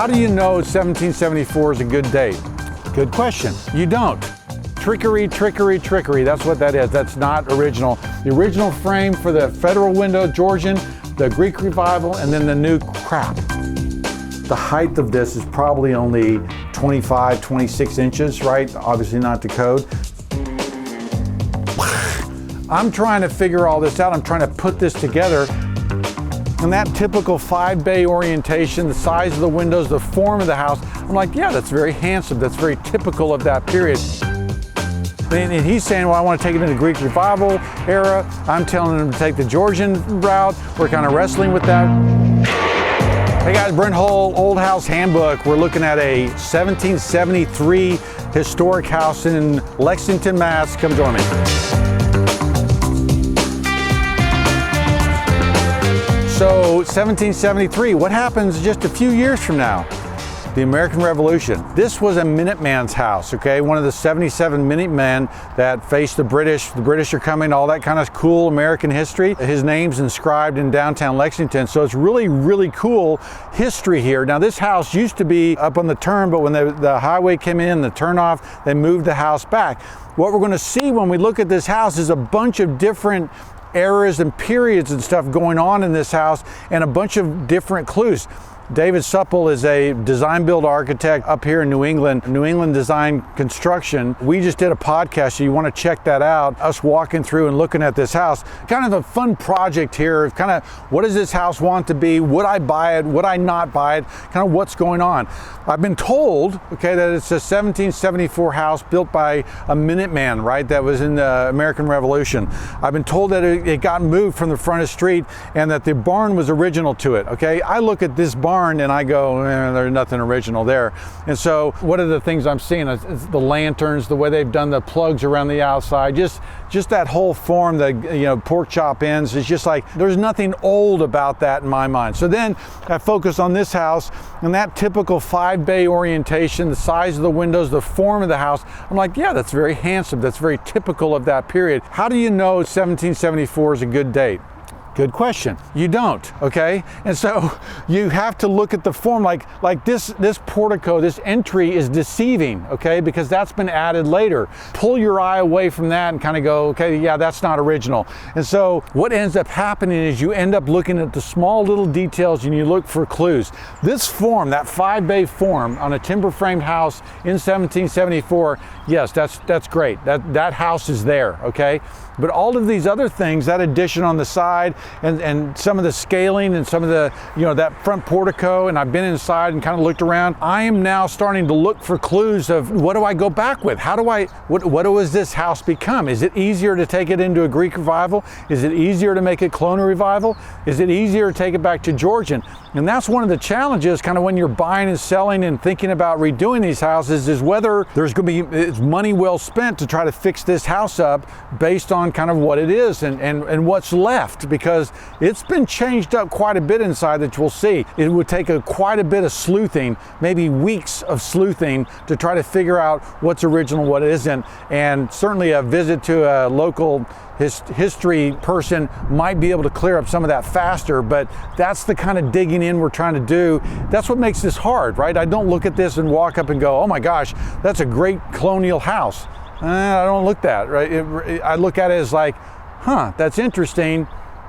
How do you know 1774 is a good date? Good question. You don't. Trickery, trickery, trickery. That's what that is. That's not original. The original frame for the Federal window, Georgian, the Greek Revival, and then the new crap. The height of this is probably only 25, 26 inches, right? Obviously not the code. I'm trying to figure all this out. I'm trying to put this together. And that typical 5-bay orientation, the size of the windows, the form of the house, I'm like, yeah, that's very handsome. That's very typical of that period. And he's saying, well, I want to take it into the Greek Revival era. I'm telling him to take the Georgian route. We're kind of wrestling with that. Hey guys, Brent Hull, Old House Handbook. We're looking at a 1773 historic house in Lexington, Mass. Come join me. So 1773, what happens just a few years from now? The American Revolution. This was a Minuteman's house, okay? One of the 77 Minutemen that faced the British. The British are coming, all that kind of cool American history. His name's inscribed in downtown Lexington, so it's really, really cool history here. Now this house used to be up on the turn, but when the highway came in, the turnoff, they moved the house back. What we're gonna see when we look at this house is a bunch of different eras and periods and stuff going on in this house and a bunch of different clues. David Supple is a design build architect up here in New England Design Construction. We just did a podcast, so you want to check that out, us walking through and looking at this house. Kind of a fun project here, kind of what does this house want to be? Would I buy it? Would I not buy it? Kind of what's going on. I've been told, okay, that it's a 1774 house built by a Minuteman, right? That was in the American Revolution. I've been told that it got moved from the front of the street and that the barn was original to it, okay? I look at this barn and I go, there's nothing original there. And so what are the things I'm seeing? It's the lanterns, the way they've done the plugs around the outside, just that whole form, the pork chop ends. It's just like, there's nothing old about that in my mind. So then I focus on this house and that typical 5-bay orientation, the size of the windows, the form of the house. I'm like, yeah, that's very handsome. That's very typical of that period. How do you know 1774 is a good date? Good question. You don't, okay? And so you have to look at the form like this portico, this entry is deceiving, okay? Because that's been added later. Pull your eye away from that and kind of go, okay, yeah, that's not original. And so what ends up happening is you end up looking at the small little details and you look for clues. This form, that 5-bay form on a timber framed house in 1774, yes, that's great. That house is there, okay? But all of these other things, that addition on the side and some of the scaling and some of the, that front portico, and I've been inside and kind of looked around, I am now starting to look for clues of what do I go back with? What does this house become? Is it easier to take it into a Greek Revival? Is it easier to make it Colonial Revival? Is it easier to take it back to Georgian? And that's one of the challenges kind of when you're buying and selling and thinking about redoing these houses is whether there's going to be it's money well spent to try to fix this house up based on kind of what it is and what's left, because it's been changed up quite a bit inside that we'll see. It would take quite a bit of sleuthing, maybe weeks of sleuthing to try to figure out what's original, what isn't. And certainly a visit to a local history person might be able to clear up some of that faster, but that's the kind of digging in we're trying to do. That's what makes this hard, right? I don't look at this and walk up and go, oh my gosh, that's a great colonial house. I don't look that, right? I look at it as like, that's interesting,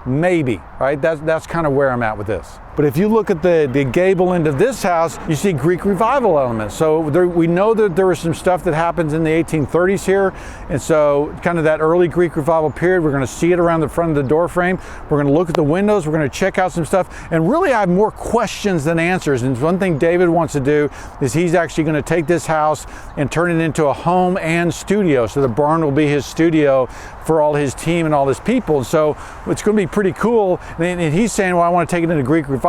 maybe, right? That's kind of where I'm at with this. But if you look at the gable end of this house, you see Greek Revival elements. So we know that there was some stuff that happens in the 1830s here. And so kind of that early Greek Revival period, we're gonna see it around the front of the door frame. We're gonna look at the windows, we're gonna check out some stuff. And really I have more questions than answers. And one thing David wants to do is he's actually gonna take this house and turn it into a home and studio. So the barn will be his studio for all his team and all his people. And so it's gonna be pretty cool. And he's saying, well, I wanna take it into Greek Revival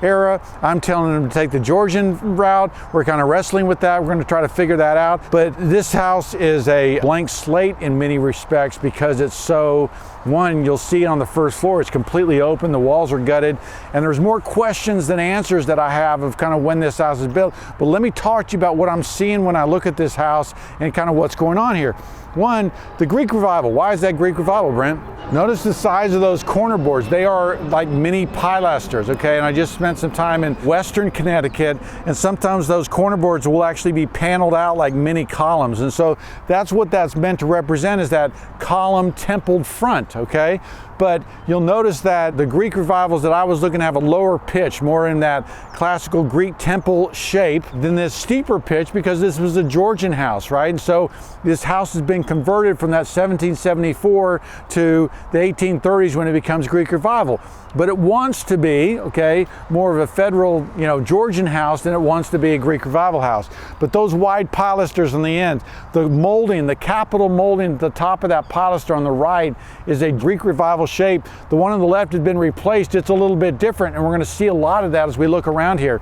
era. I'm telling them to take the Georgian route. We're kind of wrestling with that. We're going to try to figure that out. But this house is a blank slate in many respects because it's so, one, you'll see it on the first floor, it's completely open, the walls are gutted, and there's more questions than answers that I have of kind of when this house is built. But let me talk to you about what I'm seeing when I look at this house and kind of what's going on here. One, the Greek Revival. Why is that Greek Revival, Brent? Notice the size of those corner boards. They are like mini pilasters, okay? okay? And I just spent some time in Western Connecticut, and sometimes those corner boards will actually be paneled out like mini columns. And so that's what that's meant to represent, is that column templed front, okay? But you'll notice that the Greek revivals that I was looking at have a lower pitch, more in that classical Greek temple shape than this steeper pitch, because this was a Georgian house, right? And so this house has been converted from that 1774 to the 1830s when it becomes Greek revival. But it wants to be, okay, more of a federal, Georgian house than it wants to be a Greek revival house. But those wide pilasters on the end, the molding, the capital molding at the top of that pilaster on the right is a Greek revival shape. The one on the left has been replaced. It's a little bit different, and we're going to see a lot of that as we look around here.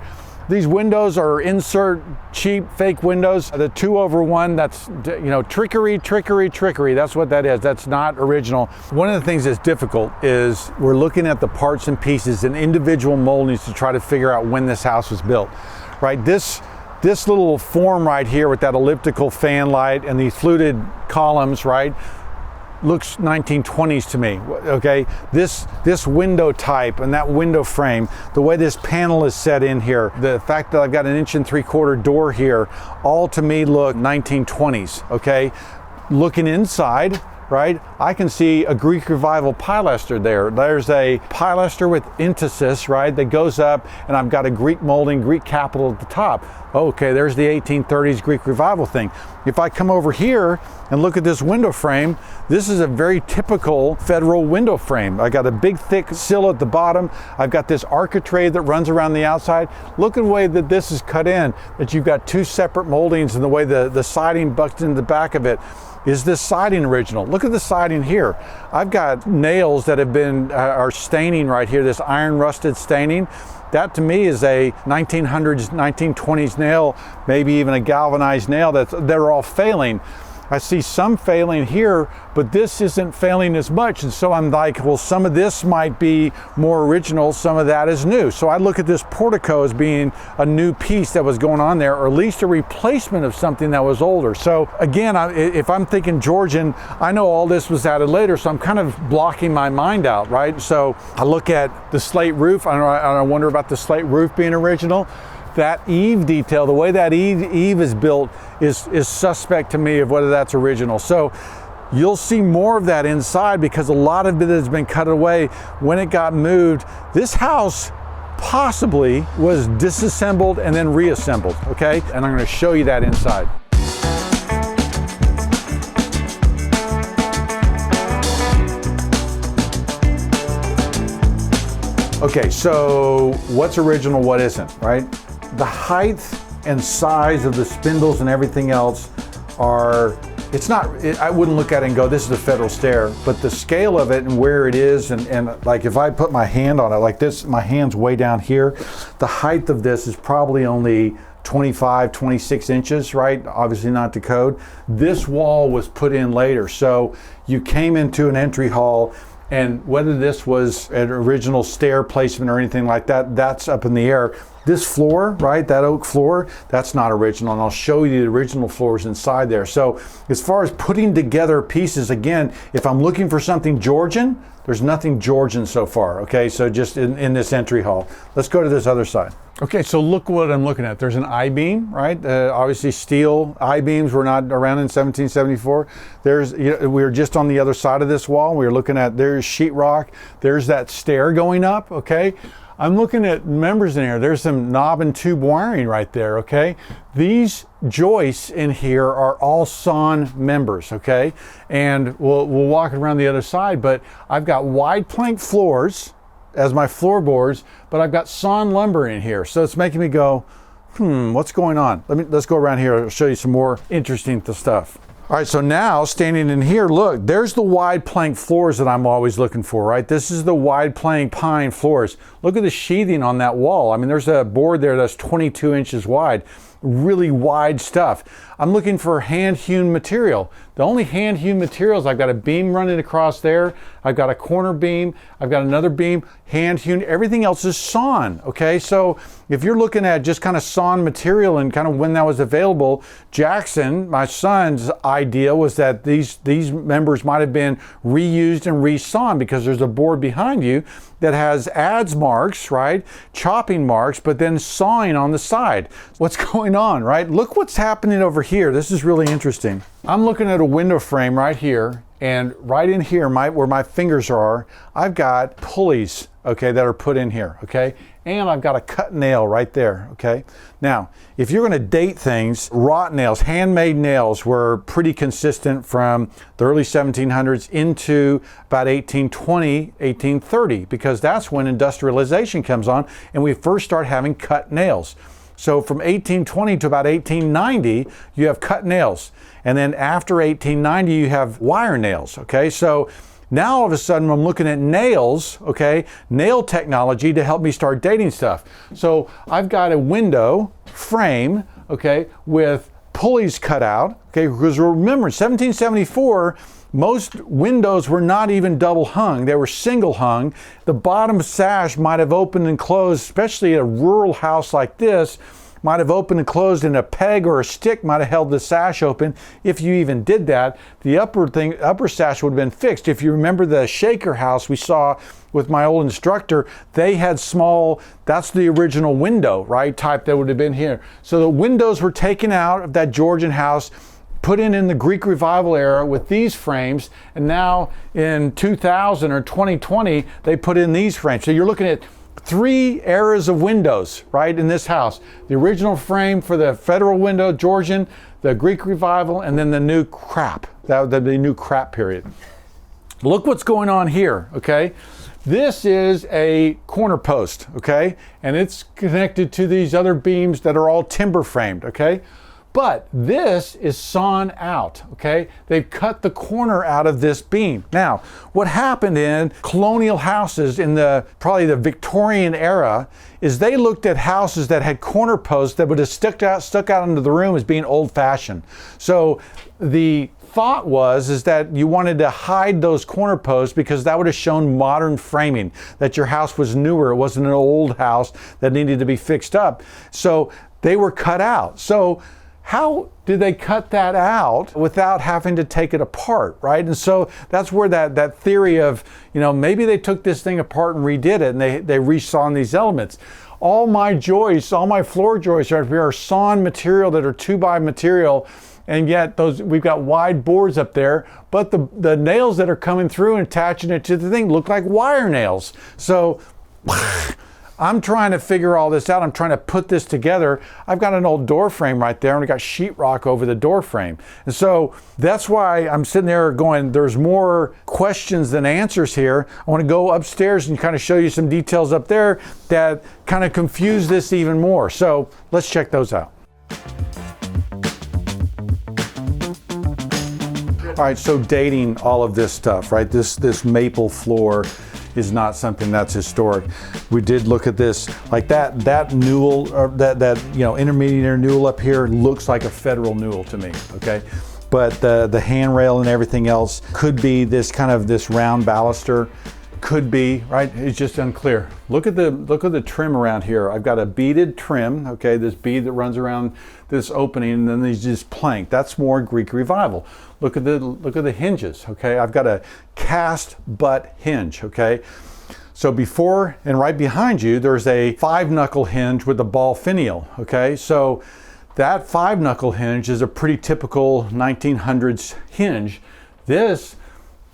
These windows are insert cheap fake windows. The 2/1, that's, trickery. That's what that is. That's not original. One of the things that's difficult is we're looking at the parts and pieces and individual moldings to try to figure out when this house was built, right? This little form right here with that elliptical fan light and these fluted columns, right, looks 1920s to me, okay? This window type and that window frame, the way this panel is set in here, the fact that I've got an 1.75 inch door here, all to me look 1920s, okay? Looking inside, right, I can see a Greek revival pilaster there. There's a pilaster with entasis, right, that goes up, and I've got a Greek molding, Greek capital at the top. Okay, there's the 1830s Greek revival thing. If I come over here and look at this window frame, this is a very typical federal window frame. I got a big thick sill at the bottom. I've got this architrave that runs around the outside. Look at the way that this is cut in, that you've got two separate moldings and the way the siding bucked into the back of it. Is this siding original? Look at the siding here. I've got nails that have been, are staining right here, this iron rusted staining. That to me is a 1900s, 1920s nail, maybe even a galvanized nail they're all failing. I see some failing here, but this isn't failing as much. And so I'm like, well, some of this might be more original, some of that is new. So I look at this portico as being a new piece that was going on there, or at least a replacement of something that was older. So again, if I'm thinking Georgian, I know all this was added later, so I'm kind of blocking my mind out, right? So I look at the slate roof, I wonder about the slate roof being original. That eave detail, the way that eave is built is suspect to me of whether that's original. So you'll see more of that inside because a lot of it has been cut away when it got moved. This house possibly was disassembled and then reassembled, okay? And I'm gonna show you that inside. Okay, so what's original, what isn't, right? The height and size of the spindles and everything else I wouldn't look at it and go, this is a federal stair, but the scale of it and where it is, and like if I put my hand on it like this, my hand's way down here, the height of this is probably only 25, 26 inches, right? Obviously not the code. This wall was put in later, so you came into an entry hall, and whether this was an original stair placement or anything like that, that's up in the air. This floor, right, that oak floor, that's not original, and I'll show you the original floors inside there. So as far as putting together pieces, again, if I'm looking for something Georgian, there's nothing Georgian so far, okay? So just in this entry hall. Let's go to this other side. Okay, so look what I'm looking at. There's an I-beam, right? Obviously steel I-beams were not around in 1774. We were just on the other side of this wall. We were looking at, there's sheetrock. There's that stair going up, okay? I'm looking at members in here. There's some knob and tube wiring right there, okay? These joists in here are all sawn members, okay? And we'll walk around the other side, but I've got wide plank floors as my floorboards, but I've got sawn lumber in here. So it's making me go, what's going on? Let's go around here. I'll show you some more interesting stuff. All right, so now standing in here, look, there's the wide plank floors that I'm always looking for, right? This is the wide plank pine floors. Look at the sheathing on that wall. I mean, there's a board there that's 22 inches wide. really wide stuff. I'm looking for hand-hewn material. The only hand-hewn materials, I've got a beam running across there, I've got a corner beam, I've got another beam, hand-hewn, everything else is sawn, okay? So if you're looking at just kind of sawn material and kind of when that was available, Jackson, my son's idea was that these members might have been reused and resawn because there's a board behind you that has adze marks, right? Chopping marks, but then sawing on the side. What's going on, right? Look what's happening over here. This is really interesting. I'm looking at a window frame right here, and right in here, where my fingers are, I've got pulleys, okay, that are put in here, okay? And I've got a cut nail right there, okay? Now, if you're gonna date things, wrought nails, handmade nails were pretty consistent from the early 1700s into about 1820, 1830, because that's when industrialization comes on and we first start having cut nails. So from 1820 to about 1890, you have cut nails. And then after 1890, you have wire nails, okay? So now all of a sudden I'm looking at nails, okay? Nail technology to help me start dating stuff. So I've got a window frame, okay, with pulleys cut out, okay? Because remember, in 1774, most windows were not even double hung, they were single hung. The bottom sash might have opened and closed, especially a rural house like this, might have opened and closed, and a peg or a stick might have held the sash open. If you even did that, the upper sash would have been fixed. If you remember the Shaker house we saw with my old instructor, they had small, that's the original window, right, type that would have been here. So the windows were taken out of that Georgian house, put in the Greek Revival era with these frames, and now in 2000 or 2020, they put in these frames. So you're looking at 3 eras of windows, right, in this house. The original frame for the Federal window, Georgian, the Greek Revival, and then the new crap, the new crap period. Look what's going on here, okay? This is a corner post, okay? And it's connected to these other beams that are all timber framed, okay? But this is sawn out, okay? They've cut the corner out of this beam. Now, what happened in colonial houses in probably the Victorian era is they looked at houses that had corner posts that would have stuck out into the room as being old-fashioned. So the thought is that you wanted to hide those corner posts because that would have shown modern framing, that your house was newer, it wasn't an old house that needed to be fixed up. So they were cut out. So how did they cut that out without having to take it apart, right? And so that's where that theory of, maybe they took this thing apart and redid it and they resawn these elements. All my joists, all my floor joists are sawn material that are 2x material, and yet we've got wide boards up there, but the nails that are coming through and attaching it to the thing look like wire nails. So I'm trying to figure all this out. I'm trying to put this together. I've got an old door frame right there, and I've got sheetrock over the door frame. And so that's why I'm sitting there going, there's more questions than answers here. I want to go upstairs and kind of show you some details up there that kind of confuse this even more. So let's check those out. All right, so dating all of this stuff, right? This maple floor is not something that's historic. We did look at this, like that newel, or that intermediate newel up here looks like a Federal newel to me, okay? But the handrail and everything else could be this round baluster, could be, right? It's just unclear. Look at the trim around here. I've got a beaded trim, okay, this bead that runs around this opening, and then there's this plank. That's more Greek Revival. Look at the hinges, okay? I've got a cast butt hinge, okay? So before and right behind you, there's a 5-knuckle hinge with a ball finial, okay? So that 5-knuckle hinge is a pretty typical 1900s hinge. This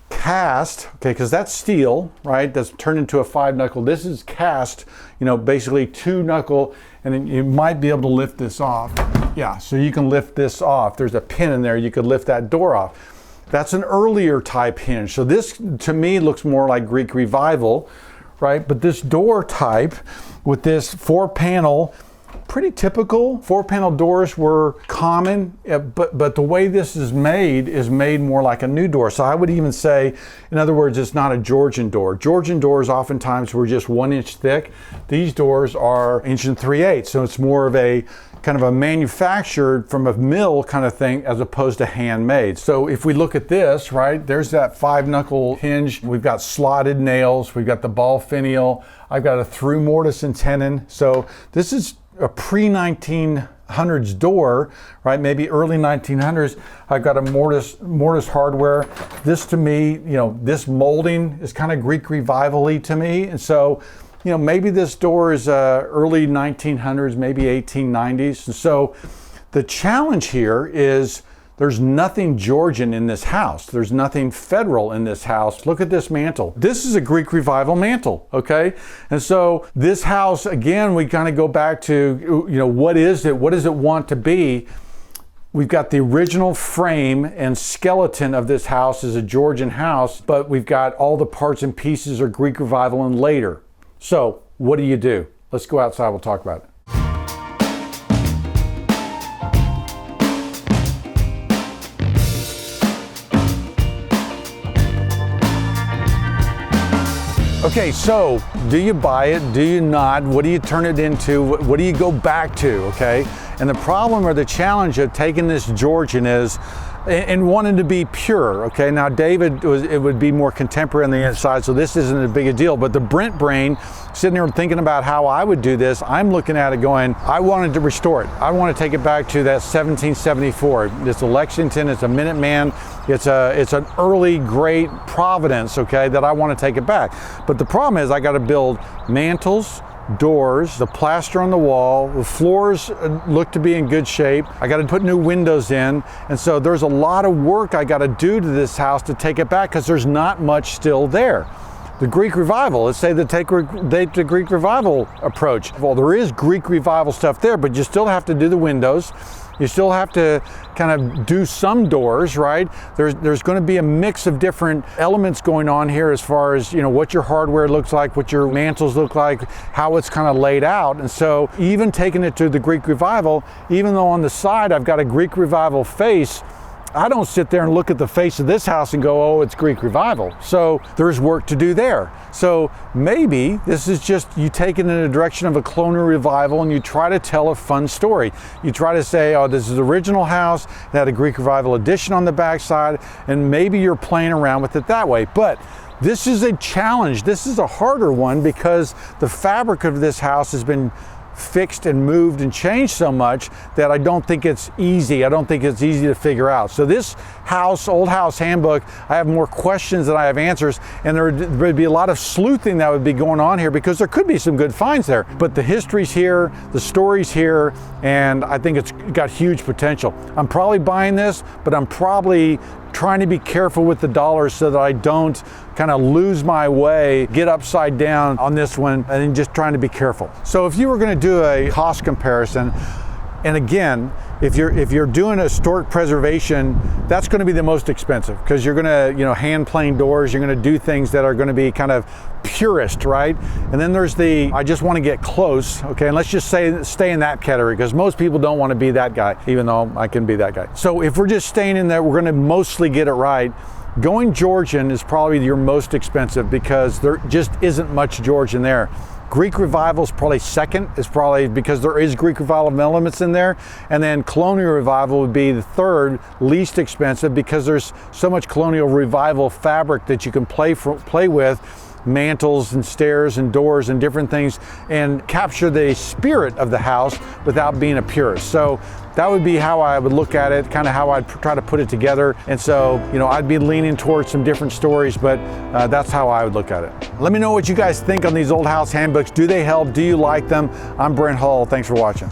cast, okay, because that's steel, right? That's turned into a 5-knuckle. This is cast, basically 2-knuckle, and then you might be able to lift this off. Yeah, so you can lift this off. There's a pin in there, you could lift that door off. That's an earlier type hinge. So this, to me, looks more like Greek Revival, right? But this door type with this 4-panel pretty typical. 4-panel doors were common, but the way this is made more like a new door. So I would even say, in other words, it's not a Georgian door. Georgian doors oftentimes were just 1 inch thick. These doors are 1 3/8, so it's more of a kind of a manufactured from a mill kind of thing as opposed to handmade. So if we look at this, right, there's that 5-knuckle hinge. We've got slotted nails. We've got the ball finial. I've got a through mortise and tenon. So this is a pre-1900s door, right? Maybe early 1900s. I've got a mortise hardware. This to me, this molding is kind of Greek revival-y to me. And so, maybe this door is early 1900s, maybe 1890s. And so the challenge here is there's nothing Georgian in this house. There's nothing federal in this house. Look at this mantle. This is a Greek revival mantle, okay? And so this house, again, we kind of go back to, what is it? What does it want to be? We've got the original frame and skeleton of this house is a Georgian house, but we've got all the parts and pieces are Greek revival and later. So what do you do? Let's go outside, we'll talk about it. Okay, so do you buy it? Do you not? What do you turn it into? What do you go back to, okay? And the problem or the challenge of taking this Georgian is, and wanting to be pure, okay? Now David, it would be more contemporary on the inside, so this isn't as big a deal, but the Brent brain, sitting here thinking about how I would do this, I'm looking at it going, I wanted to restore it. I want to take it back to that 1774. It's a Lexington, it's a Minuteman, it's an early great Providence, okay, that I want to take it back. But the problem is I got to build mantles, doors, the plaster on the wall, the floors look to be in good shape. I got to put new windows in. And so there's a lot of work I got to do to this house to take it back because there's not much still there. The Greek revival, let's say the Greek revival approach. Well, there is Greek revival stuff there, but you still have to do the windows. You still have to kind of do some doors, right? There's going to be a mix of different elements going on here as far as, what your hardware looks like, what your mantles look like, how it's kind of laid out. And so even taking it to the Greek revival, even though on the side I've got a Greek revival face, I don't sit there and look at the face of this house and go, oh, it's Greek revival. So there's work to do there. So maybe this is just you take it in the direction of a colonial revival and you try to tell a fun story. You try to say, oh, this is the original house, it had a Greek revival addition on the backside, and maybe you're playing around with it that way. But this is a challenge. This is a harder one because the fabric of this house has been fixed and moved and changed so much that I don't think it's easy. I don't think it's easy to figure out. So this house, old house handbook, I have more questions than I have answers, and there would be a lot of sleuthing that would be going on here because there could be some good finds there. But the history's here, the story's here, and I think it's got huge potential. I'm probably buying this, but I'm probably trying to be careful with the dollars so that I don't kind of lose my way, get upside down on this one, and just trying to be careful. So if you were going to do a cost comparison, and again, if you're doing a historic preservation, that's going to be the most expensive because you're going to, hand plane doors, you're going to do things that are going to be kind of purist, right? And then there's I just want to get close, okay? And let's just stay in that category because most people don't want to be that guy, even though I can be that guy. So if we're just staying in there, we're going to mostly get it right. Going Georgian is probably your most expensive because there just isn't much Georgian there. Greek revival is probably second, is probably because there is Greek revival elements in there. And then colonial revival would be the third least expensive because there's so much colonial revival fabric that you can play with, mantles and stairs and doors and different things, and capture the spirit of the house without being a purist. So that would be how I would look at it, kind of how I'd try to put it together. And so, I'd be leaning towards some different stories, but that's how I would look at it. Let me know what you guys think on these old house handbooks. Do they help? Do you like them? I'm Brent Hull. Thanks for watching.